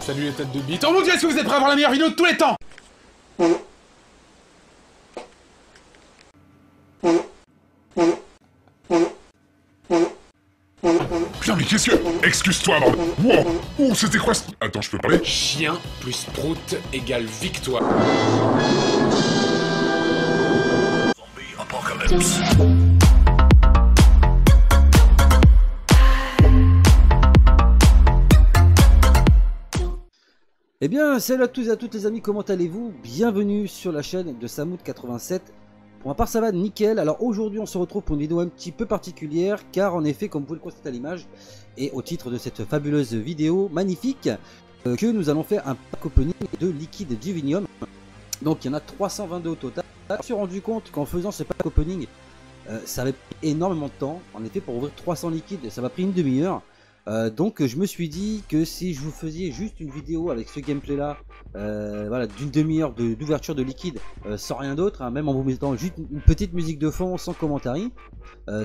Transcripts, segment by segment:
Salut les têtes de bite. Oh mon dieu, est-ce que vous êtes prêts à voir la meilleure vidéo de tous les temps? Putain, mais qu'est-ce que... Excuse-toi, bordel. Wow. Oh, c'était quoi ce... Attends, je peux parler? Chien plus prout égale victoire. Zombie apocalypse. Eh bien, salut à tous et à toutes les amis, comment allez-vous? Bienvenue sur la chaîne de Samoud87. Pour ma part, ça va nickel. Alors aujourd'hui, on se retrouve pour une vidéo un petit peu particulière, car en effet, comme vous pouvez le constater à l'image, et au titre de cette fabuleuse vidéo magnifique, que nous allons faire un pack opening de liquide Divinium. Donc il y en a 322 au total. Je me suis rendu compte qu'en faisant ce pack opening, ça avait pris énormément de temps. En effet, pour ouvrir 300 liquides, ça m'a pris une demi-heure. Donc je me suis dit que si je vous faisais juste une vidéo avec ce gameplay là, voilà, d'une demi-heure d'ouverture de liquide, sans rien d'autre, hein, même en vous mettant juste une petite musique de fond sans commentaire,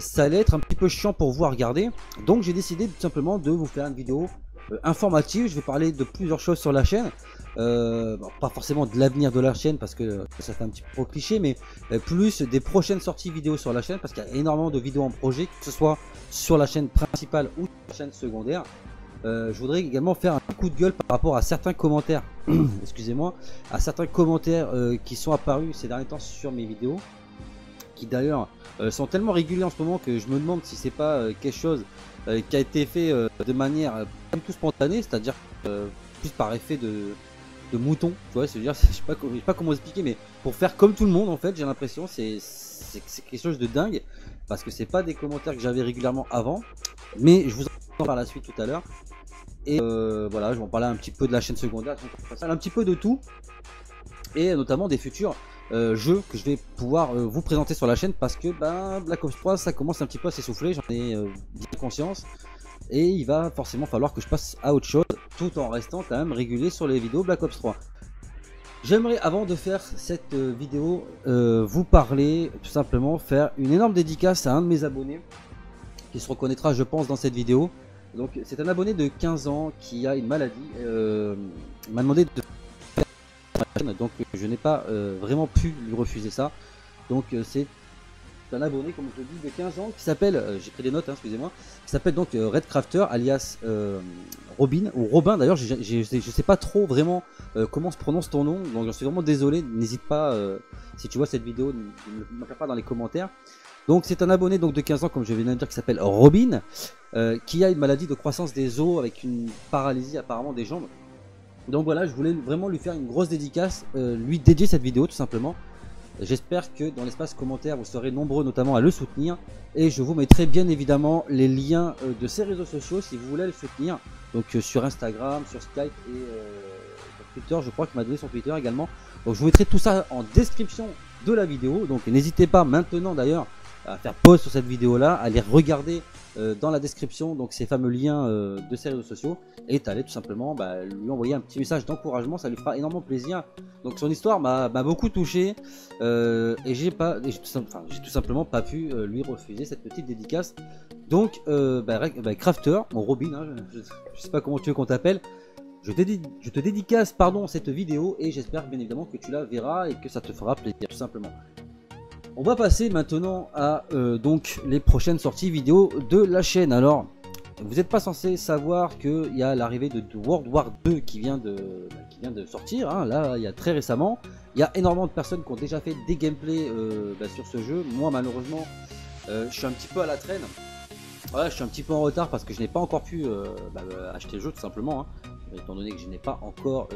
ça allait être un petit peu chiant pour vous à regarder. Donc j'ai décidé tout simplement de vous faire une vidéo informative. Je vais parler de plusieurs choses sur la chaîne, bon, pas forcément de l'avenir de la chaîne parce que ça fait un petit peu trop cliché, mais plus des prochaines sorties vidéo sur la chaîne, parce qu'il y a énormément de vidéos en projet, que ce soit sur la chaîne principale ou sur la chaîne secondaire. Je voudrais également faire un coup de gueule par rapport à certains commentaires, excusez-moi, à certains commentaires qui sont apparus ces derniers temps sur mes vidéos, qui d'ailleurs sont tellement réguliers en ce moment que je me demande si c'est pas quelque chose qui a été fait de manière pas du tout spontanée, c'est-à-dire plus par effet de mouton, tu vois, c'est-à-dire, je sais pas comment expliquer, mais pour faire comme tout le monde en fait, j'ai l'impression, c'est quelque chose de dingue, parce que c'est pas des commentaires que j'avais régulièrement avant, mais je vous en parle par la suite tout à l'heure. Et voilà, je vais en parler un petit peu de la chaîne secondaire, un petit peu de tout, et notamment des futurs jeux que je vais pouvoir vous présenter sur la chaîne, parce que Black Ops 3 ça commence un petit peu à s'essouffler, j'en ai bien conscience, et il va forcément falloir que je passe à autre chose, tout en restant quand même régulier sur les vidéos Black Ops 3. J'aimerais, avant de faire cette vidéo, vous parler, tout simplement faire une énorme dédicace à un de mes abonnés, qui se reconnaîtra je pense dans cette vidéo. Donc c'est un abonné de 15 ans qui a une maladie, il m'a demandé de faire la chaîne, donc je n'ai pas vraiment pu lui refuser ça. Donc c'est un abonné, comme je le dis, de 15 ans qui s'appelle, j'ai pris des notes, hein, excusez-moi, qui s'appelle donc Redcrafter alias Robin, ou Robin d'ailleurs, je sais pas trop vraiment comment se prononce ton nom, donc j'en suis vraiment désolé, n'hésite pas, si tu vois cette vidéo, ne me pas dans les commentaires. Donc c'est un abonné donc de 15 ans, comme je viens de dire, qui s'appelle Robin, qui a une maladie de croissance des os avec une paralysie apparemment des jambes. Donc voilà, je voulais vraiment lui faire une grosse dédicace, lui dédier cette vidéo tout simplement. J'espère que dans l'espace commentaire vous serez nombreux notamment à le soutenir, et je vous mettrai bien évidemment les liens de ses réseaux sociaux si vous voulez le soutenir, donc sur Instagram, sur Skype et sur Twitter, je crois qu'il m'a donné son Twitter également. Donc je vous mettrai tout ça en description de la vidéo, donc n'hésitez pas maintenant d'ailleurs à faire pause sur cette vidéo là, à les regarder dans la description, donc ces fameux liens de ses réseaux sociaux, et allez tout simplement lui envoyer un petit message d'encouragement, ça lui fera énormément plaisir. Donc son histoire m'a beaucoup touché, et j'ai tout simplement pas pu lui refuser cette petite dédicace. Donc Crafter, mon Robin, hein, je sais pas comment tu veux qu'on t'appelle, je te dédicace cette vidéo, et j'espère bien évidemment que tu la verras et que ça te fera plaisir tout simplement. On va passer maintenant à donc les prochaines sorties vidéo de la chaîne. Alors, vous n'êtes pas censé savoir qu'il y a l'arrivée de World War 2 qui vient de sortir, hein, là, il y a très récemment. Il y a énormément de personnes qui ont déjà fait des gameplays sur ce jeu. Moi, malheureusement, je suis un petit peu à la traîne. Voilà, je suis un petit peu en retard parce que je n'ai pas encore pu acheter le jeu tout simplement, hein, étant donné que je n'ai pas encore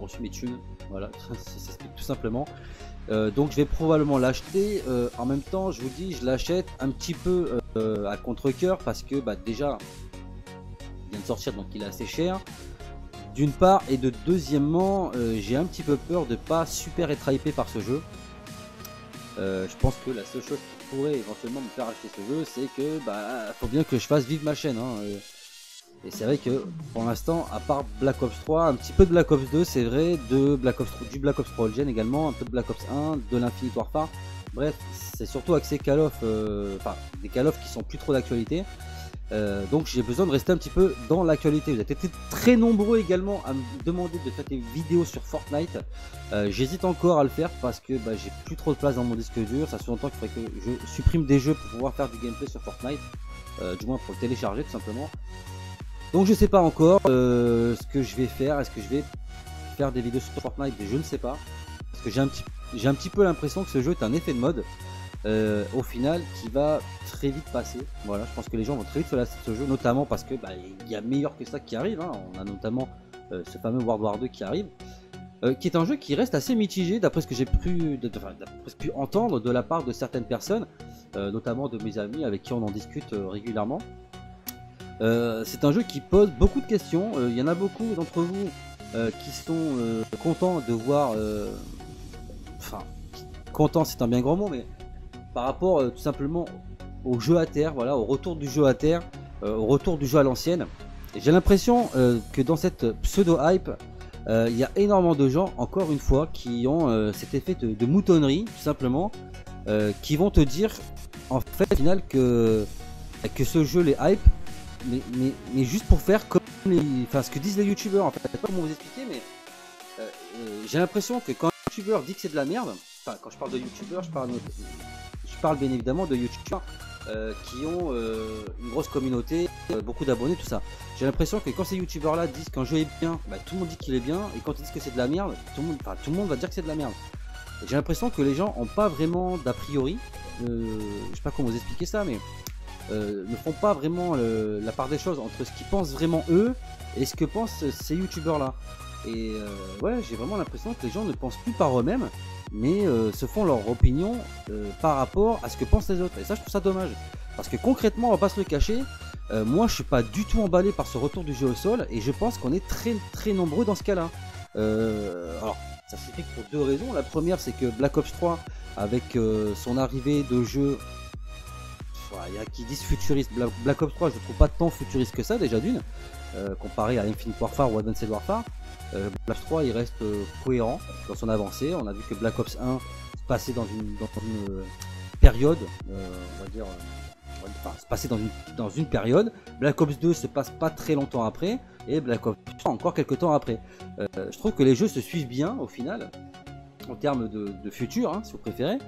reçu mes thunes. Voilà, ça s'explique tout simplement. Donc je vais probablement l'acheter, en même temps je vous dis, je l'achète un petit peu à contre-cœur, parce que déjà il vient de sortir, donc il est assez cher d'une part, et de deuxièmement j'ai un petit peu peur de pas super être hypé par ce jeu. Je pense que la seule chose qui pourrait éventuellement me faire acheter ce jeu, c'est que faut bien que je fasse vivre ma chaîne, hein, et c'est vrai que pour l'instant, à part Black Ops 3, un petit peu de Black Ops 2, c'est vrai, du Black Ops Origins également, un peu de Black Ops 1, de l'Infinite Warfare. Bref, c'est surtout axé Call of, des Call of qui sont plus trop d'actualité. Donc j'ai besoin de rester un petit peu dans l'actualité. Vous êtes été très nombreux également à me demander de faire des vidéos sur Fortnite. J'hésite encore à le faire parce que j'ai plus trop de place dans mon disque dur. Ça fait longtemps qu'il faudrait que je supprime des jeux pour pouvoir faire du gameplay sur Fortnite. Du moins pour le télécharger tout simplement. Donc je sais pas encore ce que je vais faire. Est-ce que je vais faire des vidéos sur Fortnite? Je ne sais pas. Parce que j'ai un petit peu l'impression que ce jeu est un effet de mode. Au final qui va très vite passer. Voilà, je pense que les gens vont très vite se lasser de ce jeu, notamment parce que il y a meilleur que ça qui arrive, hein. On a notamment ce fameux World War 2 qui arrive, qui est un jeu qui reste assez mitigé d'après ce que j'ai pu entendre de la part de certaines personnes, notamment de mes amis avec qui on en discute régulièrement. C'est un jeu qui pose beaucoup de questions. Il y en a beaucoup d'entre vous qui sont contents de voir, content c'est un bien grand mot, mais par rapport tout simplement au jeu à terre, voilà, au retour du jeu à terre, au retour du jeu à l'ancienne. J'ai l'impression que dans cette pseudo-hype, il y a énormément de gens, encore une fois, qui ont cet effet de moutonnerie, tout simplement, qui vont te dire, en fait, au final, que ce jeu les hype, mais juste pour faire comme ce que disent les youtubeurs, en fait. Je sais pas comment vous expliquer, mais j'ai l'impression que quand un youtubeur dit que c'est de la merde, enfin, quand je parle de youtubeurs, je parle bien évidemment de youtubeurs qui ont une grosse communauté, beaucoup d'abonnés, tout ça. J'ai l'impression que quand ces youtubeurs là disent qu'un jeu est bien, tout le monde dit qu'il est bien, et quand ils disent que c'est de la merde, tout le monde va dire que c'est de la merde. J'ai l'impression que les gens n'ont pas vraiment d'a priori, je sais pas comment vous expliquer ça, mais ne font pas vraiment la part des choses entre ce qu'ils pensent vraiment eux et ce que pensent ces youtubeurs là. Et ouais, j'ai vraiment l'impression que les gens ne pensent plus par eux-mêmes, mais se font leur opinion par rapport à ce que pensent les autres. Et ça, je trouve ça dommage. Parce que concrètement, on va pas se le cacher, moi je suis pas du tout emballé par ce retour du jeu au sol, et je pense qu'on est très très nombreux dans ce cas-là. Alors, ça s'explique pour deux raisons. La première, c'est que Black Ops 3, avec son arrivée de jeu, il y a qui disent futuriste. Black Ops 3, je ne trouve pas tant futuriste que ça, déjà d'une, comparé à Infinite Warfare ou Advanced Warfare. Black Ops 3 il reste cohérent dans son avancée. On a vu que Black Ops 1 se passait dans une période, on va dire, se passait dans une période. Black Ops 2 se passe pas très longtemps après, et Black Ops 3 encore quelques temps après. Je trouve que les jeux se suivent bien au final, en termes de futur, hein, si vous préférez.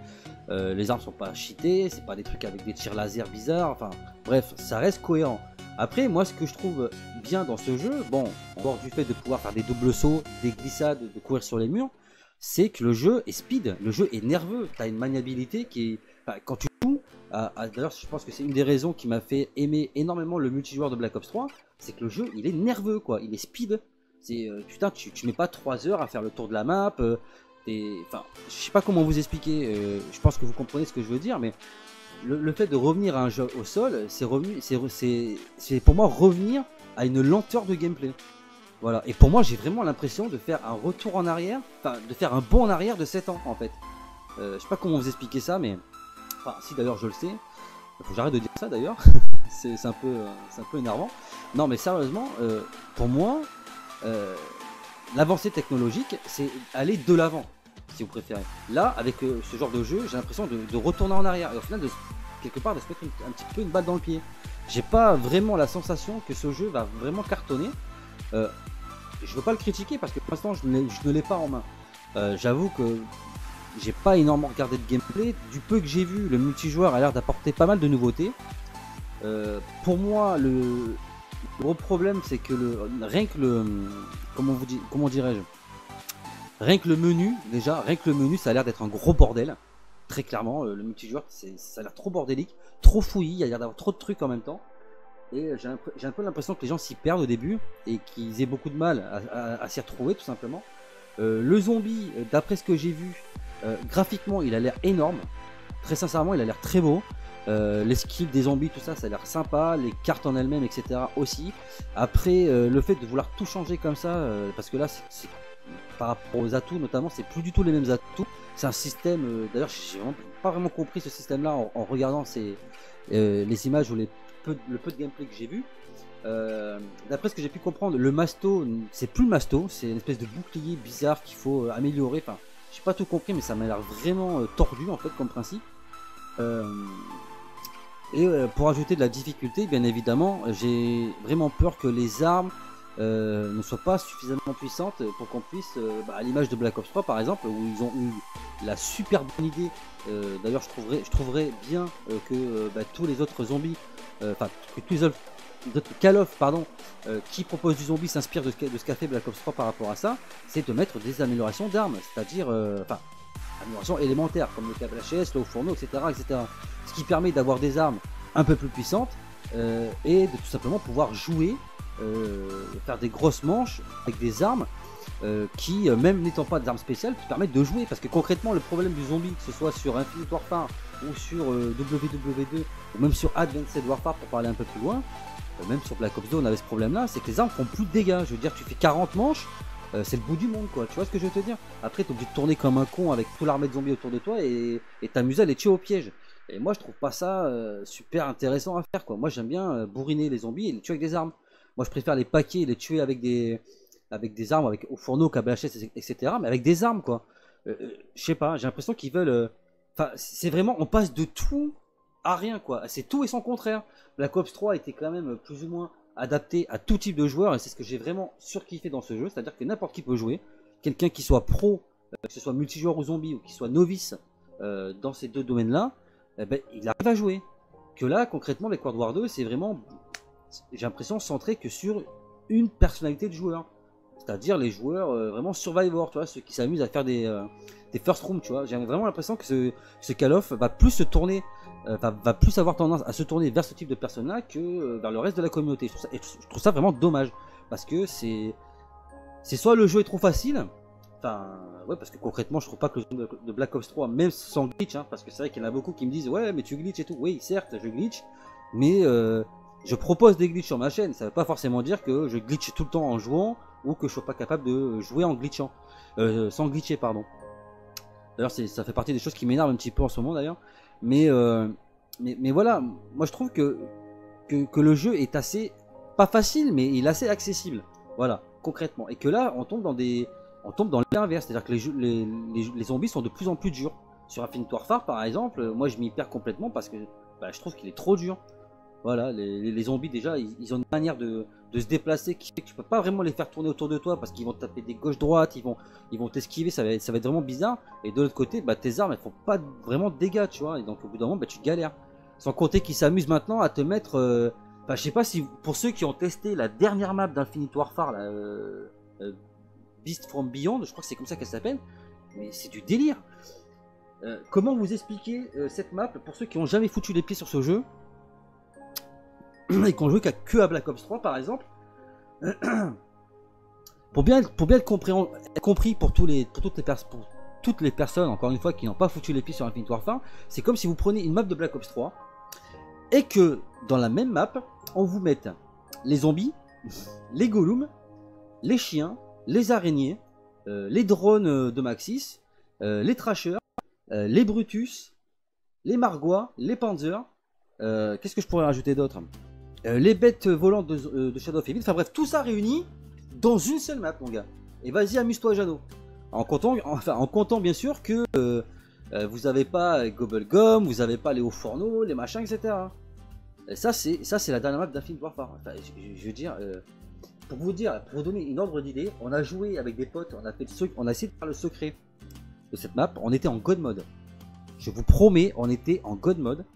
Les armes sont pas cheatées, c'est pas des trucs avec des tirs laser bizarres, enfin bref, ça reste cohérent. Après, moi, ce que je trouve bien dans ce jeu, bon, en dehors du fait de pouvoir faire des doubles sauts, des glissades, de courir sur les murs, c'est que le jeu est speed, le jeu est nerveux. Tu as une maniabilité qui est... Enfin, quand tu joues, d'ailleurs, je pense que c'est une des raisons qui m'a fait aimer énormément le multijoueur de Black Ops 3, c'est que le jeu, il est nerveux, quoi. Il est speed. C'est, putain, tu mets pas 3 heures à faire le tour de la map. Enfin, je sais pas comment vous expliquer. Je pense que vous comprenez ce que je veux dire, mais... Le fait de revenir à un jeu au sol, c'est pour moi revenir à une lenteur de gameplay. Voilà. Et pour moi, j'ai vraiment l'impression de faire un retour en arrière, enfin de faire un bond en arrière de 7 ans en fait. Je sais pas comment vous expliquer ça, mais enfin, si d'ailleurs je le sais. Il faut que j'arrête de dire ça d'ailleurs. c'est un peu énervant. Non, mais sérieusement, pour moi, l'avancée technologique, c'est aller de l'avant, si vous préférez. Là, avec ce genre de jeu, j'ai l'impression de retourner en arrière et au final, quelque part, de se mettre un petit peu une balle dans le pied. J'ai pas vraiment la sensation que ce jeu va vraiment cartonner. Je veux pas le critiquer parce que pour l'instant, je ne l'ai pas en main. J'avoue que j'ai pas énormément regardé de gameplay. Du peu que j'ai vu, le multijoueur a l'air d'apporter pas mal de nouveautés. Pour moi, le gros problème, c'est que rien que le... Comment dirais-je, rien que le menu, déjà, ça a l'air d'être un gros bordel. Très clairement, le multijoueur, ça a l'air trop bordélique, trop fouillis, il y a l'air d'avoir trop de trucs en même temps. Et j'ai un peu l'impression que les gens s'y perdent au début et qu'ils aient beaucoup de mal à s'y retrouver, tout simplement. Le zombie, d'après ce que j'ai vu, graphiquement, il a l'air énorme. Très sincèrement, il a l'air très beau. Les skills des zombies, tout ça, ça a l'air sympa. Les cartes en elles-mêmes, etc. aussi. Après, le fait de vouloir tout changer comme ça, parce que là, par rapport aux atouts notamment, c'est plus du tout les mêmes atouts. C'est un système, d'ailleurs j'ai pas vraiment compris ce système là en regardant les images ou le peu de gameplay que j'ai vu. D'après ce que j'ai pu comprendre, le masto, c'est plus le masto, c'est une espèce de bouclier bizarre qu'il faut améliorer. Enfin, j'ai pas tout compris, mais ça m'a l'air vraiment tordu en fait comme principe. Et pour ajouter de la difficulté, bien évidemment, j'ai vraiment peur que les armes ne soient pas suffisamment puissantes pour qu'on puisse, à l'image de Black Ops 3 par exemple, où ils ont eu la super bonne idée. D'ailleurs, je trouverais bien que tous les autres zombies, que tous les autres Call of, pardon, qui propose du zombie s'inspire de ce qu'a fait Black Ops 3 par rapport à ça, c'est de mettre des améliorations d'armes, c'est-à-dire, améliorations élémentaires comme le câble HS, le haut fourneau, etc., etc. Ce qui permet d'avoir des armes un peu plus puissantes et de tout simplement pouvoir jouer, faire des grosses manches avec des armes qui, même n'étant pas des armes spéciales, te permettent de jouer. Parce que concrètement, le problème du zombie, que ce soit sur Infinite Warfare ou sur WW2 ou même sur Advanced Warfare pour parler un peu plus loin, même sur Black Ops 2 on avait ce problème là, c'est que les armes font plus de dégâts. Je veux dire, tu fais 40 manches, c'est le bout du monde quoi, tu vois ce que je veux te dire. Après t'es obligé de tourner comme un con avec toute l'armée de zombies autour de toi et t'amuser à les tuer au piège. Et moi je trouve pas ça super intéressant à faire quoi. Moi j'aime bien bourriner les zombies et les tuer avec des armes. Moi je préfère les paquer et les tuer avec des armes, avec au fourneau, câble HS, etc. Mais avec des armes quoi. Je sais pas, j'ai l'impression qu'ils veulent... Enfin c'est vraiment, on passe de tout à rien quoi. C'est tout et son contraire. Black Ops 3 était quand même plus ou moins adapté à tout type de joueurs et c'est ce que j'ai vraiment surkiffé dans ce jeu, c'est-à-dire que n'importe qui peut jouer, quelqu'un qui soit pro, que ce soit multijoueur ou zombie ou qui soit novice dans ces deux domaines-là, il arrive à jouer. Que là, concrètement, avec World War 2, c'est vraiment, j'ai l'impression, centré que sur une personnalité de joueur, c'est-à-dire les joueurs vraiment Survivor, tu vois, ceux qui s'amusent à faire des first rooms, tu vois. J'ai vraiment l'impression que ce Call of va plus se tourner, va plus avoir tendance à se tourner vers ce type de personnes-là que vers le reste de la communauté. Je trouve ça vraiment dommage parce que c'est soit le jeu est trop facile, parce que concrètement je trouve pas que le jeu de Black Ops 3, même sans glitch, parce que c'est vrai qu'il y en a beaucoup qui me disent ouais mais tu glitches et tout. Oui certes je glitch, mais je propose des glitches sur ma chaîne, ça veut pas forcément dire que je glitch tout le temps en jouant ou que je sois pas capable de jouer en glitchant, sans glitcher pardon. D'ailleurs ça fait partie des choses qui m'énervent un petit peu en ce moment d'ailleurs. Mais voilà, moi je trouve que le jeu est assez, pas facile, mais il est assez accessible. Voilà, concrètement. Et que là, on tombe dans l'inverse, c'est-à-dire que les zombies sont de plus en plus durs. Sur Infinite Warfare, par exemple, moi je m'y perds complètement parce que je trouve qu'il est trop dur. Voilà, les zombies déjà, ils ont une manière de se déplacer qui fait que tu peux pas vraiment les faire tourner autour de toi parce qu'ils vont te taper des gauches-droites, ils vont t'esquiver, ça va être vraiment bizarre. Et de l'autre côté, tes armes elles font pas vraiment de dégâts, tu vois. Et donc au bout d'un moment, tu galères. Sans compter qu'ils s'amusent maintenant à te mettre. Je sais pas si pour ceux qui ont testé la dernière map d'Infinite Warfare, Beast from Beyond, je crois que c'est comme ça qu'elle s'appelle, mais c'est du délire. Comment vous expliquer cette map pour ceux qui ont jamais foutu les pieds sur ce jeu et qu'on joue que à Black Ops 3 par exemple, pour bien être compris pour toutes les personnes, encore une fois, qui n'ont pas foutu les pieds sur Infinite Warfare, c'est comme si vous prenez une map de Black Ops 3 et que dans la même map, on vous mette les zombies, les golems, les chiens, les araignées, les drones de Maxis, les trashers, les Brutus, les Margois, les Panzers, qu'est-ce que je pourrais rajouter d'autre, les bêtes volantes de Shadow of Evil, enfin bref, tout ça réuni dans une seule map, mon gars. Et vas-y, amuse-toi, Jado. En comptant bien sûr que vous avez pas Gobblegum, vous avez pas les hauts fourneaux, les machins, etc. Et ça, c'est la dernière map d'Infinite Warfare. Enfin, je veux dire, pour vous donner une ordre d'idée, on a joué avec des potes, on a essayé de faire le secret de cette map, on était en God Mode. Je vous promets, on était en God Mode.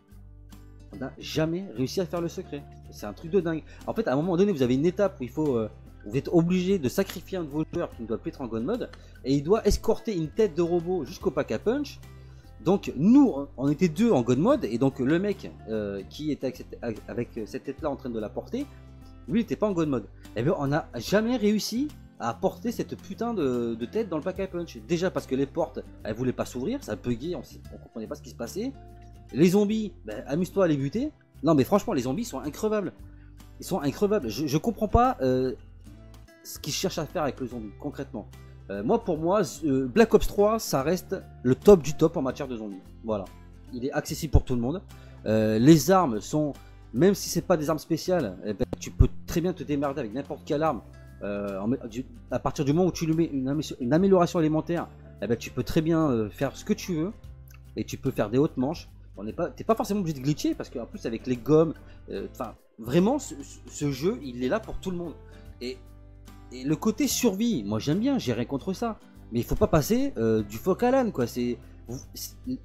On n'a jamais réussi à faire le secret. C'est un truc de dingue. En fait, à un moment donné, vous avez une étape où vous êtes obligé de sacrifier un de vos joueurs qui ne doit plus être en God Mode et il doit escorter une tête de robot jusqu'au pack à punch. Donc nous, on était deux en God Mode et donc le mec qui était avec cette tête là en train de la porter, lui il n'était pas en God Mode. Et bien on n'a jamais réussi à porter cette putain de tête dans le pack à punch. Déjà parce que les portes, elles voulaient pas s'ouvrir, ça buguait, on comprenait pas ce qui se passait. Les zombies, amuse-toi à les buter. Non mais franchement les zombies sont increvables. Ils sont increvables. Je comprends pas ce qu'ils cherchent à faire avec le zombie concrètement. Pour moi, Black Ops 3 ça reste le top du top en matière de zombies. Voilà. Il est accessible pour tout le monde. Les armes sont, même si c'est pas des armes spéciales, tu peux très bien te démerder avec n'importe quelle arme. À partir du moment où tu lui mets une amélioration élémentaire, tu peux très bien faire ce que tu veux et tu peux faire des hautes manches. T'es pas forcément obligé de glitcher parce qu'en plus avec les gommes, enfin vraiment ce jeu il est là pour tout le monde. Et le côté survie, moi j'aime bien, j'ai rien contre ça. Mais il faut pas passer du phoque à l'âne quoi.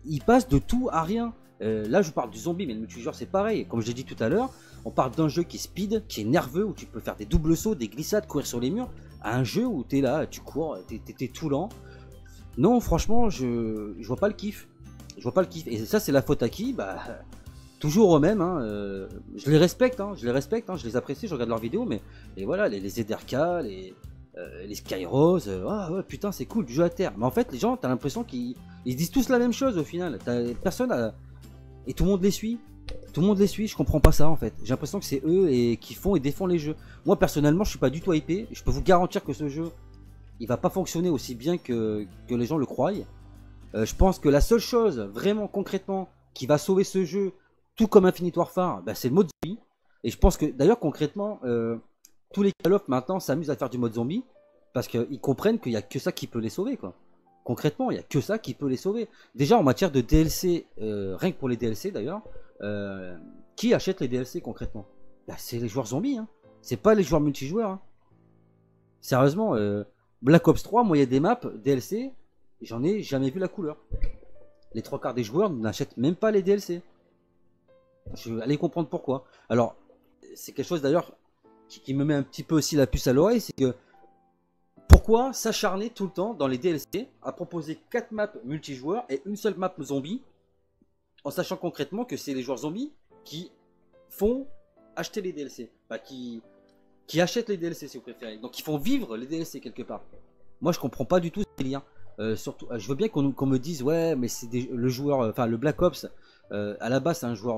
Il passe de tout à rien. Là je parle du zombie, mais le multijoueur c'est pareil. Comme je l'ai dit tout à l'heure, on parle d'un jeu qui est speed, qui est nerveux, où tu peux faire des doubles sauts, des glissades, courir sur les murs, à un jeu où t'es là, tu cours, t'es tout lent. Non franchement je vois pas le kiff. Je vois pas le kiff. Et ça c'est la faute à qui? Bah toujours eux-mêmes. Hein. Je les respecte, hein, je les apprécie, je regarde leurs vidéos, mais et voilà, les Ederka, les Skyrose, ah ouais putain c'est cool du jeu à terre. Mais en fait les gens t'as l'impression qu'ils disent tous la même chose au final. Personne a... Et tout le monde les suit. Tout le monde les suit, je comprends pas ça en fait. J'ai l'impression que c'est eux qui font et défendent les jeux. Moi personnellement je suis pas du tout hypé. Je peux vous garantir que ce jeu il va pas fonctionner aussi bien que les gens le croient. Je pense que la seule chose vraiment concrètement qui va sauver ce jeu, tout comme Infinite Warfare, bah, c'est le mode zombie. Et je pense que d'ailleurs concrètement tous les Call of maintenant s'amusent à faire du mode zombie parce qu'ils comprennent qu'il n'y a que ça qui peut les sauver quoi. Concrètement il n'y a que ça qui peut les sauver. Déjà en matière de DLC, rien que pour les DLC d'ailleurs, qui achète les DLC concrètement? Bah, c'est les joueurs zombies, hein. C'est pas les joueurs multijoueurs. Hein. Sérieusement, Black Ops 3, moi il y a des maps DLC, j'en ai jamais vu la couleur. Les trois quarts des joueurs n'achètent même pas les DLC. Je vais aller comprendre pourquoi. Alors, c'est quelque chose d'ailleurs qui me met un petit peu aussi la puce à l'oreille, c'est que pourquoi s'acharner tout le temps dans les DLC à proposer 4 maps multijoueurs et une seule map zombie, en sachant concrètement que c'est les joueurs zombies qui font acheter les DLC, enfin, qui achètent les DLC si vous préférez, donc ils font vivre les DLC quelque part. Moi je comprends pas du tout ces liens. Surtout, je veux bien qu'on me dise ouais mais c'est le joueur, enfin le Black Ops à la base c'est un joueur,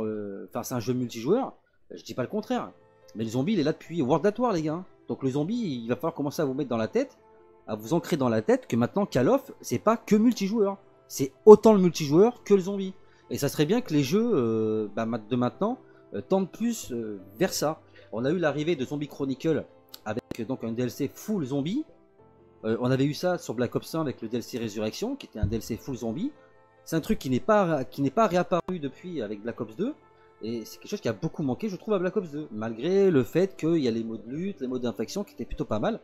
enfin c'est un jeu multijoueur. Je dis pas le contraire, mais le zombie il est là depuis World at War les gars. Donc le zombie il va falloir commencer à vous mettre dans la tête, à vous ancrer dans la tête que maintenant Call of c'est pas que multijoueur, c'est autant le multijoueur que le zombie. Et ça serait bien que les jeux de maintenant tendent plus vers ça. On a eu l'arrivée de Zombie Chronicle avec donc un DLC full zombie. On avait eu ça sur Black Ops 1 avec le DLC Résurrection qui était un DLC full zombie. C'est un truc qui n'est pas réapparu depuis avec Black Ops 2. Et c'est quelque chose qui a beaucoup manqué je trouve à Black Ops 2. Malgré le fait qu'il y a les modes lutte, les modes d'infection qui étaient plutôt pas mal.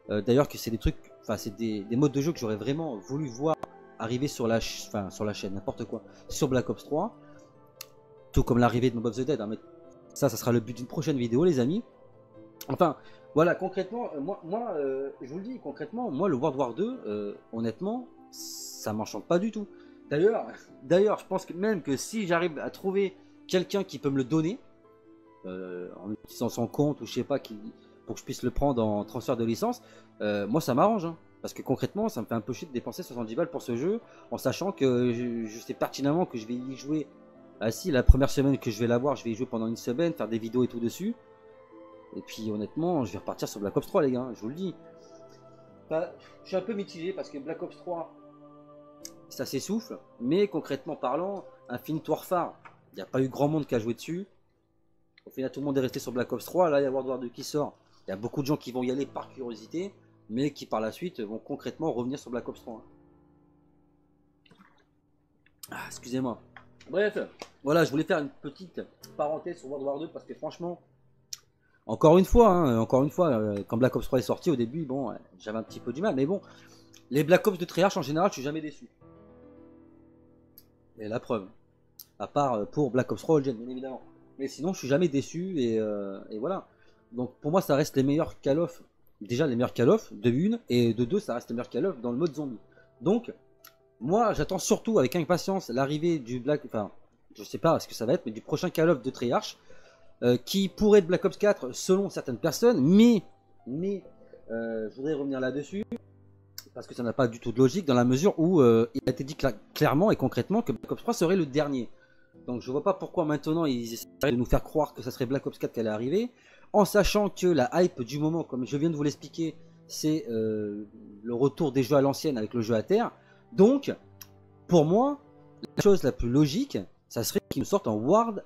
D'ailleurs que c'est des trucs, enfin c'est des modes de jeu que j'aurais vraiment voulu voir arriver sur la chaîne, n'importe quoi, sur Black Ops 3, tout comme l'arrivée de Mob of the Dead, hein, mais ça sera le but d'une prochaine vidéo les amis. Enfin voilà, concrètement, moi je vous le dis, concrètement, moi le World War 2, honnêtement, ça m'enchante pas du tout. D'ailleurs, je pense que même que si j'arrive à trouver quelqu'un qui peut me le donner, en utilisant son compte ou je sais pas, pour que je puisse le prendre en transfert de licence, moi ça m'arrange, hein. Parce que concrètement, ça me fait un peu chier de dépenser 70 balles pour ce jeu, en sachant que je sais pertinemment que je vais y jouer. Ah si, la première semaine que je vais l'avoir, je vais y jouer pendant une semaine, faire des vidéos et tout dessus. Et puis honnêtement, je vais repartir sur Black Ops 3 les gars, je vous le dis. Enfin, je suis un peu mitigé parce que Black Ops 3, ça s'essouffle. Mais concrètement parlant, Infinite Warfare, il n'y a pas eu grand monde qui a joué dessus. Au final, tout le monde est resté sur Black Ops 3. Là, il y a World War 2 qui sort. Il y a beaucoup de gens qui vont y aller par curiosité, mais qui par la suite vont concrètement revenir sur Black Ops 3. Ah, excusez-moi. Bref, voilà, je voulais faire une petite parenthèse sur World War 2 parce que franchement, encore une fois, quand Black Ops 3 est sorti au début, bon, j'avais un petit peu du mal, mais bon, les Black Ops de Treyarch en général, je suis jamais déçu. Et la preuve, à part pour Black Ops 3 All Gen, bien évidemment. Mais sinon, je suis jamais déçu et voilà. Donc pour moi, ça reste les meilleurs Call of. Déjà les meilleurs Call of de 1 et de 2, ça reste les meilleurs Call of dans le mode zombie. Donc moi, j'attends surtout avec impatience l'arrivée du enfin, je sais pas ce que ça va être, mais du prochain Call of de Treyarch, qui pourrait être Black Ops 4 selon certaines personnes, mais je voudrais revenir là-dessus parce que ça n'a pas du tout de logique dans la mesure où il a été dit clairement et concrètement que Black Ops 3 serait le dernier. Donc je vois pas pourquoi maintenant ils essayent de nous faire croire que ça serait Black Ops 4 qui allait arriver, en sachant que la hype du moment, comme je viens de vous l'expliquer, c'est le retour des jeux à l'ancienne avec le jeu à terre. Donc pour moi, la chose la plus logique, ça serait qu'ils nous sortent un World,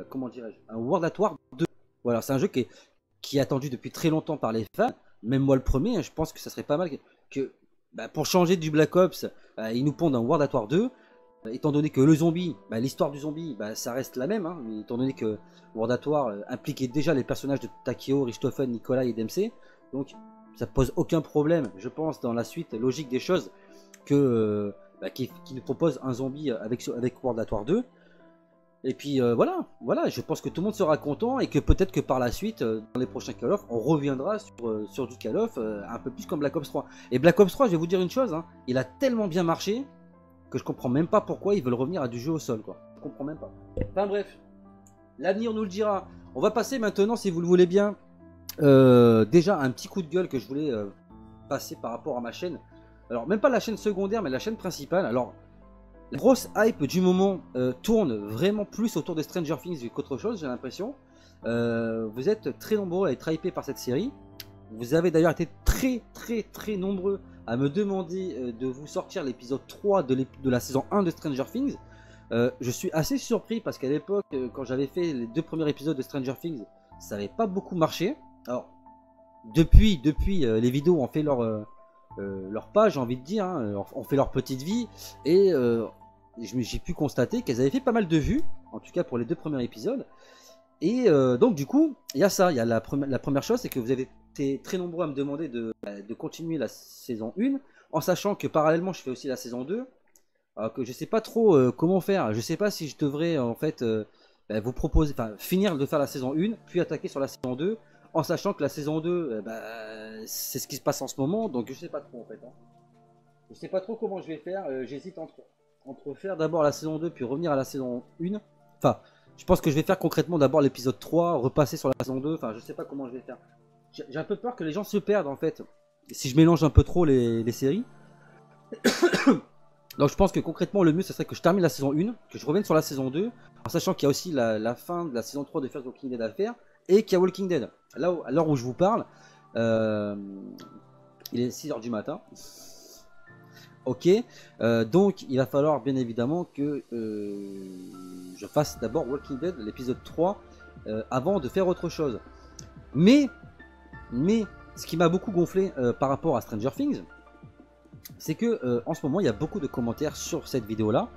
comment dirais-je, un World at War 2. Voilà, c'est un jeu qui est attendu depuis très longtemps par les fans. Même moi le premier, je pense que ça serait pas mal que pour changer du Black Ops, ils nous pondent un World at War 2. étant donné que le zombie, bah, l'histoire du zombie, bah, ça reste la même, hein, mais étant donné que Wordatoire impliquait déjà les personnages de Takeo, Richthofen, Nikolai et Dempsey, donc ça pose aucun problème, je pense, dans la suite logique des choses, que qui nous propose un zombie avec Wordatoire 2. Et puis voilà, je pense que tout le monde sera content et que peut-être que par la suite, dans les prochains Call of, on reviendra sur du Call of un peu plus comme Black Ops 3. Et Black Ops 3, je vais vous dire une chose, hein, il a tellement bien marché que je comprends même pas pourquoi ils veulent revenir à du jeu au sol, quoi. Je comprends même pas. Enfin bref, l'avenir nous le dira. On va passer maintenant, si vous le voulez bien, déjà un petit coup de gueule que je voulais passer par rapport à ma chaîne. Alors même pas la chaîne secondaire, mais la chaîne principale. Alors la grosse hype du moment tourne vraiment plus autour de Stranger Things qu'autre chose, j'ai l'impression. Vous êtes très nombreux à être hypés par cette série. Vous avez d'ailleurs été très nombreux à me demander de vous sortir l'épisode 3 de la saison 1 de Stranger Things. Je suis assez surpris parce qu'à l'époque, quand j'avais fait les 2 premiers épisodes de Stranger Things, ça n'avait pas beaucoup marché. Alors, depuis les vidéos ont fait leur page, j'ai envie de dire, hein, ont fait leur petite vie, et j'ai pu constater qu'elles avaient fait pas mal de vues, en tout cas pour les 2 premiers épisodes. Et donc du coup, il y a ça, il y a la première chose, c'est que vous avez été très nombreux à me demander de continuer la saison 1, en sachant que parallèlement je fais aussi la saison 2, alors que je sais pas trop comment faire, je sais pas si je devrais en fait vous proposer, enfin finir de faire la saison 1, puis attaquer sur la saison 2, en sachant que la saison 2, c'est ce qui se passe en ce moment, donc je sais pas trop en fait. Hein. Je sais pas trop comment je vais faire, j'hésite entre faire d'abord la saison 2, puis revenir à la saison 1, enfin... Je pense que je vais faire concrètement d'abord l'épisode 3, repasser sur la saison 2, enfin je sais pas comment je vais faire. J'ai un peu peur que les gens se perdent en fait, si je mélange un peu trop les séries. Donc je pense que concrètement le mieux ce serait que je termine la saison 1, que je revienne sur la saison 2, en sachant qu'il y a aussi la fin de la saison 3 de Fear the Walking Dead à faire, et qu'il y a Walking Dead. Là, à l'heure où je vous parle, il est 6h du matin. Ok, donc il va falloir bien évidemment que je fasse d'abord Walking Dead, l'épisode 3, avant de faire autre chose. Mais ce qui m'a beaucoup gonflé par rapport à Stranger Things, c'est que en ce moment il y a beaucoup de commentaires sur cette vidéo là.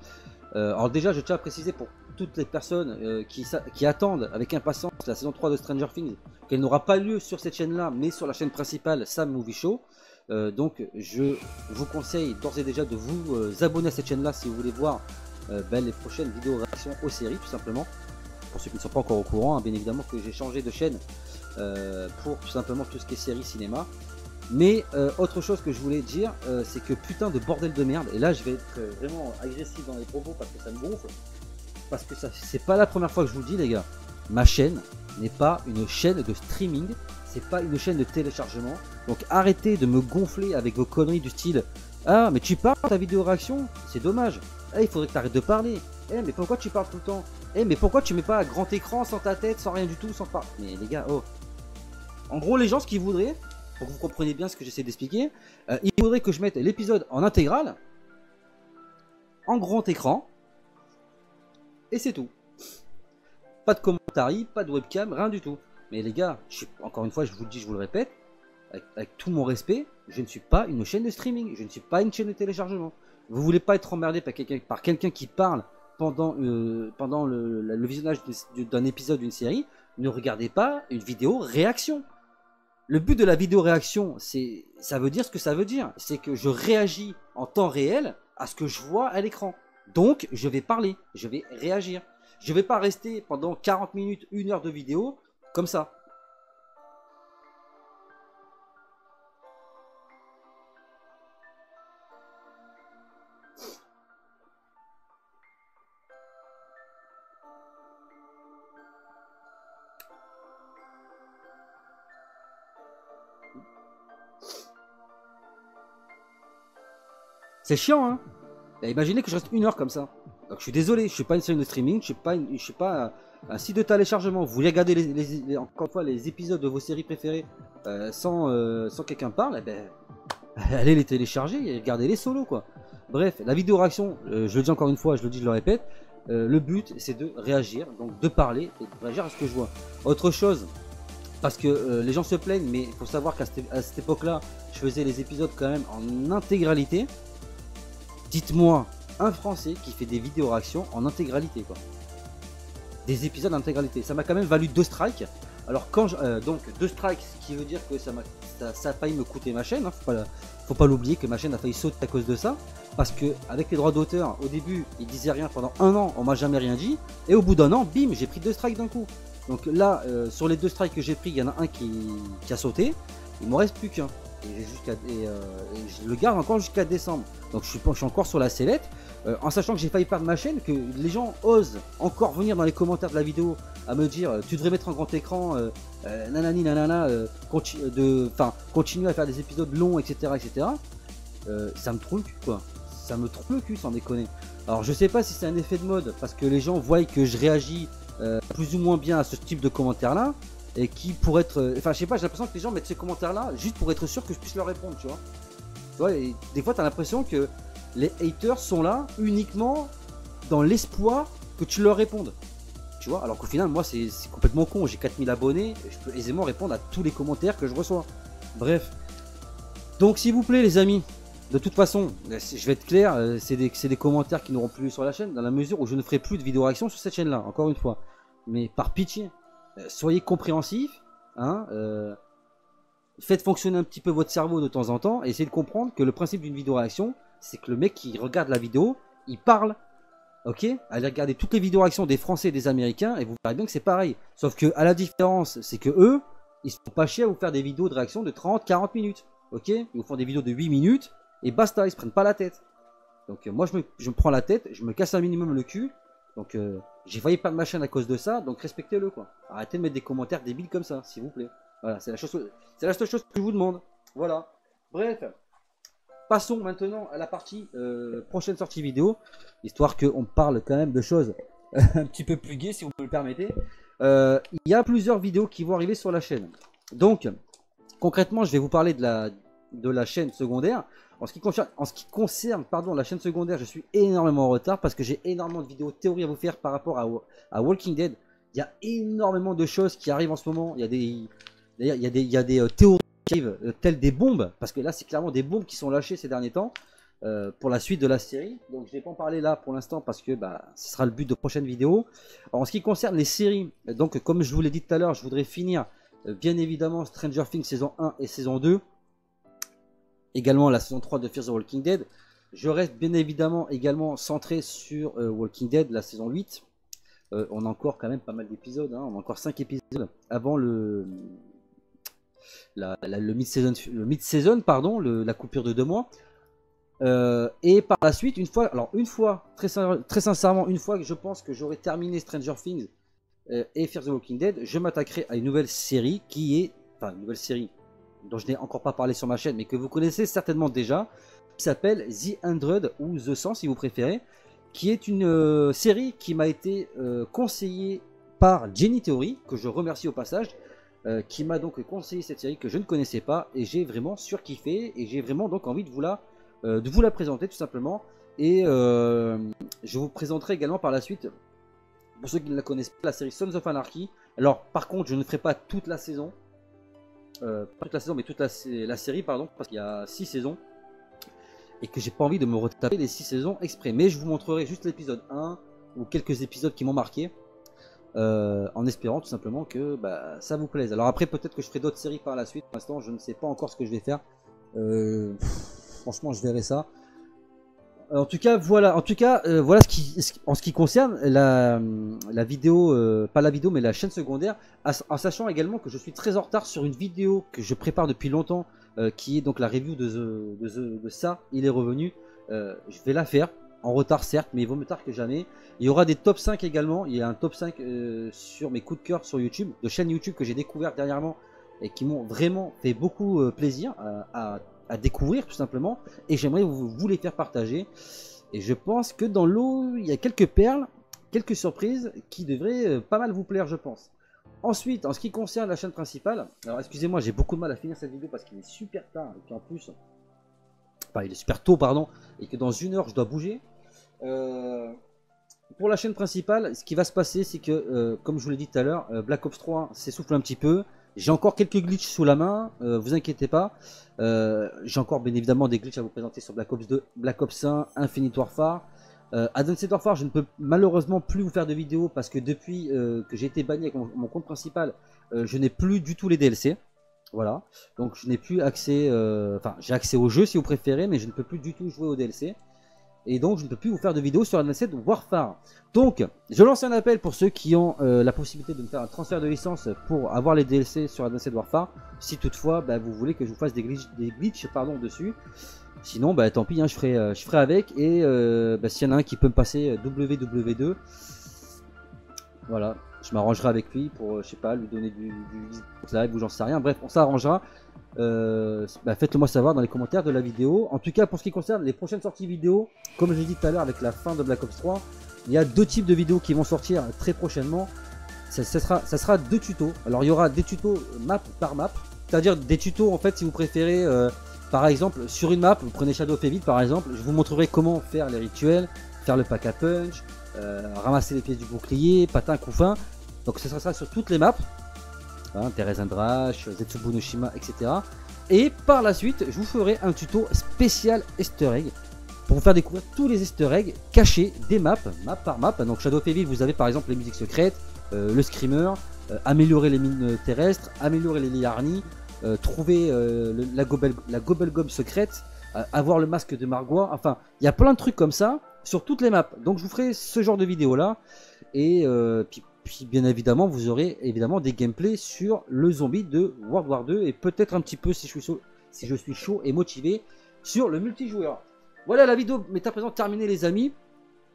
Alors déjà je tiens à préciser pour toutes les personnes qui attendent avec impatience la saison 3 de Stranger Things, qu'elle n'aura pas lieu sur cette chaîne là, mais sur la chaîne principale Sam Movie Show. Donc je vous conseille d'ores et déjà de vous abonner à cette chaîne là si vous voulez voir les prochaines vidéos réactions aux séries, tout simplement. Pour ceux qui ne sont pas encore au courant, hein, bien évidemment que j'ai changé de chaîne pour tout simplement tout ce qui est série cinéma. Mais autre chose que je voulais dire, c'est que putain de bordel de merde, et là je vais être vraiment agressif dans les propos parce que ça me gonfle, parce que c'est pas la première fois que je vous le dis les gars, ma chaîne n'est pas une chaîne de streaming, c'est pas une chaîne de téléchargement, donc arrêtez de me gonfler avec vos conneries du style ah mais tu parles de ta vidéo réaction, c'est dommage, il faudrait que tu arrêtes de parler, mais pourquoi tu parles tout le temps, mais pourquoi tu mets pas à grand écran sans ta tête, sans rien du tout, sans pas, mais les gars, oh, en gros les gens ce qu'ils voudraient, pour que vous compreniez bien ce que j'essaie d'expliquer, ils voudraient que je mette l'épisode en intégrale, en grand écran, et c'est tout. Pas de commentaires, pas de webcam, rien du tout. Mais les gars, encore une fois, je vous le dis, je vous le répète, avec tout mon respect, je ne suis pas une chaîne de streaming, je ne suis pas une chaîne de téléchargement. Vous voulez pas être emmerdé par quelqu'un qui parle pendant le visionnage d'un épisode d'une série, ne regardez pas une vidéo réaction. Le but de la vidéo réaction, ça veut dire ce que ça veut dire. C'est que je réagis en temps réel à ce que je vois à l'écran. Donc, je vais parler, je vais réagir. Je vais pas rester pendant 40 minutes, 1 heure de vidéo, comme ça. C'est chiant, hein. Et imaginez que je reste 1 heure comme ça. Donc je suis désolé, je suis pas une chaîne de streaming, je suis pas un site de téléchargement. Vous voulez regarder encore une fois les épisodes de vos séries préférées sans quelqu'un parle, allez les télécharger et regardez les solos quoi. Bref, la vidéo réaction, je le dis encore une fois, je le dis, je le répète, le but c'est de réagir, donc de parler et de réagir à ce que je vois. Autre chose, parce que les gens se plaignent, mais il faut savoir qu'à cette époque-là, je faisais les épisodes quand même en intégralité. Dites-moi un Français qui fait des vidéos réactions en intégralité, quoi. Des épisodes en intégralité. Ça m'a quand même valu 2 strikes. Alors quand donc 2 strikes, ce qui veut dire que ça a failli me coûter ma chaîne, hein. Faut pas l'oublier que ma chaîne a failli sauter à cause de ça. Parce que avec les droits d'auteur, au début, ils disaient rien pendant 1 an, on m'a jamais rien dit. Et au bout d'1 an, bim, j'ai pris 2 strikes d'un coup. Donc là, sur les 2 strikes que j'ai pris, il y en a un qui a sauté. Il m'en reste plus qu'un. Et je le garde encore jusqu'à décembre. Donc je suis encore sur la sellette. En sachant que j'ai failli perdre ma chaîne, que les gens osent encore venir dans les commentaires de la vidéo à me dire tu devrais mettre un grand écran, nanani nanana, continue à faire des épisodes longs, etc. etc. Ça me trouve le cul, quoi. Ça me trouve le cul, sans déconner. Alors je sais pas si c'est un effet de mode, parce que les gens voient que je réagis plus ou moins bien à ce type de commentaires là, et qui pour être... Enfin je sais pas, j'ai l'impression que les gens mettent ces commentaires là juste pour être sûr que je puisse leur répondre, tu vois. Tu vois, et des fois t'as l'impression que les haters sont là uniquement dans l'espoir que tu leur répondes. Tu vois, alors qu'au final, moi, c'est complètement con. J'ai 4000 abonnés, je peux aisément répondre à tous les commentaires que je reçois. Bref. Donc, s'il vous plaît, les amis, de toute façon, je vais être clair, c'est des commentaires qui n'auront plus lieu sur la chaîne, dans la mesure où je ne ferai plus de vidéo réaction sur cette chaîne-là, encore une fois. Mais par pitié, soyez compréhensifs, hein, faites fonctionner un petit peu votre cerveau de temps en temps, et essayez de comprendre que le principe d'une vidéo réaction, c'est que le mec qui regarde la vidéo, il parle. Ok, allez regarder toutes les vidéos réactions des Français et des Américains et vous verrez bien que c'est pareil. Sauf que à la différence, c'est que eux, ils se font pas chier à vous faire des vidéos de réaction de 30-40 minutes. Ok, ils vous font des vidéos de 8 minutes et basta, ils se prennent pas la tête. Donc moi je me prends la tête, je me casse un minimum le cul. Donc j'ai failli perdre ma chaîne à cause de ça, donc respectez-le, quoi. Arrêtez de mettre des commentaires débiles comme ça, s'il vous plaît. Voilà, c'est la seule chose que je vous demande. Voilà. Bref. Passons maintenant à la partie prochaine sortie vidéo, histoire qu'on parle quand même de choses un petit peu plus gaies, si vous me le permettez. Il y a plusieurs vidéos qui vont arriver sur la chaîne. Donc, concrètement, je vais vous parler de la chaîne secondaire. En ce qui concerne la chaîne secondaire, je suis énormément en retard parce que j'ai énormément de vidéos théories à vous faire par rapport à Walking Dead. Il y a énormément de choses qui arrivent en ce moment. Il y a des théories telles des bombes, parce que là c'est clairement des bombes qui sont lâchées ces derniers temps pour la suite de la série. Donc je vais pas en parler là pour l'instant parce que ce sera le but de prochaines vidéos. Alors, en ce qui concerne les séries, donc comme je vous l'ai dit tout à l'heure, je voudrais finir bien évidemment Stranger Things saison 1 et saison 2, également la saison 3 de Fear the Walking Dead. Je reste bien évidemment également centré sur Walking Dead, la saison 8. On a encore quand même pas mal d'épisodes, hein. On a encore 5 épisodes avant le mid-season, pardon, la coupure de 2 mois. Et par la suite, une fois, très sincèrement, une fois que je pense que j'aurai terminé Stranger Things et Fear the Walking Dead, je m'attaquerai à une nouvelle série une nouvelle série dont je n'ai encore pas parlé sur ma chaîne, mais que vous connaissez certainement déjà, qui s'appelle The 100 ou The 100 si vous préférez, qui est une série qui m'a été conseillée par Jenny Theory, que je remercie au passage, qui m'a donc conseillé cette série que je ne connaissais pas, et j'ai vraiment surkiffé, et j'ai vraiment donc envie de vous la présenter tout simplement. Et je vous présenterai également par la suite, pour ceux qui ne la connaissent pas, la série Sons of Anarchy. Alors par contre je ne ferai pas toute la saison, mais toute la série, pardon, parce qu'il y a 6 saisons, et que j'ai pas envie de me retaper les 6 saisons exprès, mais je vous montrerai juste l'épisode 1, ou quelques épisodes qui m'ont marqué, en espérant tout simplement que ça vous plaise. Alors après peut-être que je ferai d'autres séries par la suite. Pour l'instant je ne sais pas encore ce que je vais faire, franchement je verrai ça. En tout cas voilà en ce qui concerne la vidéo, pas la vidéo mais la chaîne secondaire, en sachant également que je suis très en retard sur une vidéo que je prépare depuis longtemps, qui est donc la review de ça, il est revenu. Je vais la faire en retard certes, mais il vaut mieux tard que jamais. Il y aura des top 5 également. Il y a un top 5 sur mes coups de cœur sur YouTube, de chaînes YouTube que j'ai découvert dernièrement et qui m'ont vraiment fait beaucoup plaisir à découvrir tout simplement. Et j'aimerais vous les faire partager. Et je pense que dans l'eau, il y a quelques perles, quelques surprises qui devraient pas mal vous plaire, je pense. Ensuite, en ce qui concerne la chaîne principale, alors excusez-moi, j'ai beaucoup de mal à finir cette vidéo parce qu'il est super tard et qu'en plus, il est super tôt, pardon, et que dans 1 heure je dois bouger. Pour la chaîne principale, ce qui va se passer, c'est que, comme je vous l'ai dit tout à l'heure, Black Ops 3 s'essouffle un petit peu. J'ai encore quelques glitches sous la main, vous inquiétez pas. J'ai encore bien évidemment des glitches à vous présenter sur Black Ops 2, Black Ops 1, Infinite Warfare. Advanced Warfare, je ne peux malheureusement plus vous faire de vidéos parce que depuis que j'ai été banni avec mon compte principal, je n'ai plus du tout les DLC. Voilà, donc je n'ai plus accès, enfin j'ai accès au jeu si vous préférez, mais je ne peux plus du tout jouer au DLC. Et donc je ne peux plus vous faire de vidéos sur Advanced Warfare. Donc je lance un appel pour ceux qui ont la possibilité de me faire un transfert de licence pour avoir les DLC sur Advanced Warfare. Si toutefois vous voulez que je vous fasse des glitches dessus. Sinon tant pis, hein, je ferai avec. Et s'il y en a un qui peut me passer WW2, voilà, je m'arrangerai avec lui pour, je sais pas, lui donner du live ou j'en sais rien. Bref, on s'arrangera. Faites-le moi savoir dans les commentaires de la vidéo. En tout cas, pour ce qui concerne les prochaines sorties vidéo, comme je l'ai dit tout à l'heure avec la fin de Black Ops 3, il y a deux types de vidéos qui vont sortir très prochainement. Ça sera deux tutos. Alors il y aura des tutos map par map, c'est-à-dire des tutos en fait si vous préférez. Par exemple, sur une map, vous prenez Shadow of Evil par exemple, je vous montrerai comment faire les rituels, faire le pack à punch, ramasser les pièces du bouclier, patin, coup fin. Donc ce sera sur toutes les maps, hein, Terra Zandrach, Zetsubo no Shima, etc. Et par la suite, je vous ferai un tuto spécial Easter egg pour vous faire découvrir tous les Easter eggs cachés des maps, map par map. Donc Shadow of Evil, vous avez par exemple les musiques secrètes, le screamer, améliorer les mines terrestres, améliorer les liarnis, trouver la Gobblegum secrète, avoir le masque de Margwa. Enfin, il y a plein de trucs comme ça sur toutes les maps. Donc je vous ferai ce genre de vidéo là. Et puis bien évidemment, vous aurez évidemment des gameplays sur le zombie de World War 2 et peut-être un petit peu si je suis chaud et motivé sur le multijoueur. Voilà, la vidéo m'est à présent terminée les amis.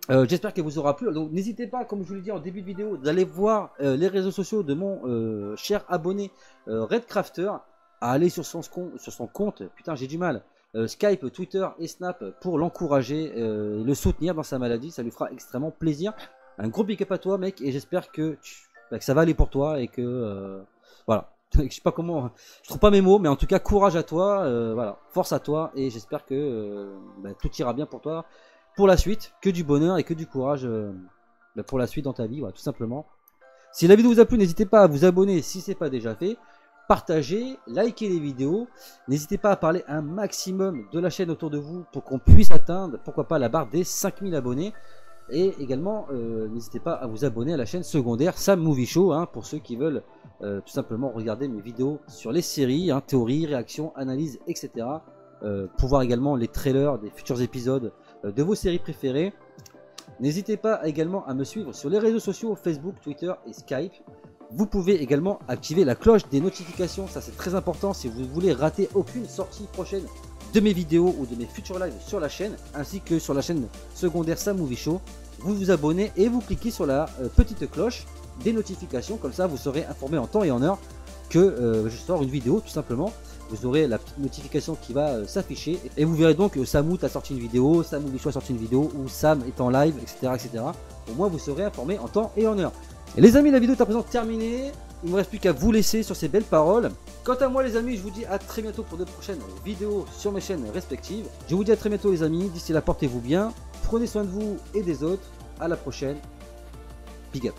J'espère qu'elle vous aura plu. Donc n'hésitez pas, comme je vous l'ai dit en début de vidéo, d'aller voir les réseaux sociaux de mon cher abonné Redcrafter, à aller sur son compte, putain j'ai du mal, Skype, Twitter et Snap pour l'encourager et le soutenir dans sa maladie. Ça lui fera extrêmement plaisir. Un gros big up à toi mec, et j'espère que ça va aller pour toi et que voilà. Je sais pas comment, je trouve pas mes mots, mais en tout cas courage à toi, voilà, force à toi, et j'espère que tout ira bien pour toi pour la suite, que du bonheur et que du courage pour la suite dans ta vie, voilà, tout simplement. Si la vidéo vous a plu, n'hésitez pas à vous abonner si c'est pas déjà fait, partagez, likez les vidéos, n'hésitez pas à parler un maximum de la chaîne autour de vous pour qu'on puisse atteindre, pourquoi pas, la barre des 5000 abonnés. Et également, n'hésitez pas à vous abonner à la chaîne secondaire Sam Movie Show, hein, pour ceux qui veulent tout simplement regarder mes vidéos sur les séries, hein, théories, réactions, analyses, etc. Pour voir également les trailers des futurs épisodes de vos séries préférées. N'hésitez pas également à me suivre sur les réseaux sociaux Facebook, Twitter et Skype. Vous pouvez également activer la cloche des notifications, ça c'est très important si vous voulez rater aucune sortie prochaine de mes vidéos ou de mes futurs lives sur la chaîne, ainsi que sur la chaîne secondaire Sam Movie Show. Vous vous abonnez et vous cliquez sur la petite cloche des notifications, comme ça vous serez informé en temps et en heure que je sors une vidéo tout simplement. Vous aurez la petite notification qui va s'afficher et vous verrez donc que Samout a sorti une vidéo, Sam Movie Show a sorti une vidéo, ou Sam est en live, etc., etc. Au moins vous serez informé en temps et en heure. Et les amis, la vidéo est à présent terminée. Il ne me reste plus qu'à vous laisser sur ces belles paroles. Quant à moi les amis, je vous dis à très bientôt pour de prochaines vidéos sur mes chaînes respectives. Je vous dis à très bientôt les amis, d'ici là portez-vous bien, prenez soin de vous et des autres. À la prochaine, big up.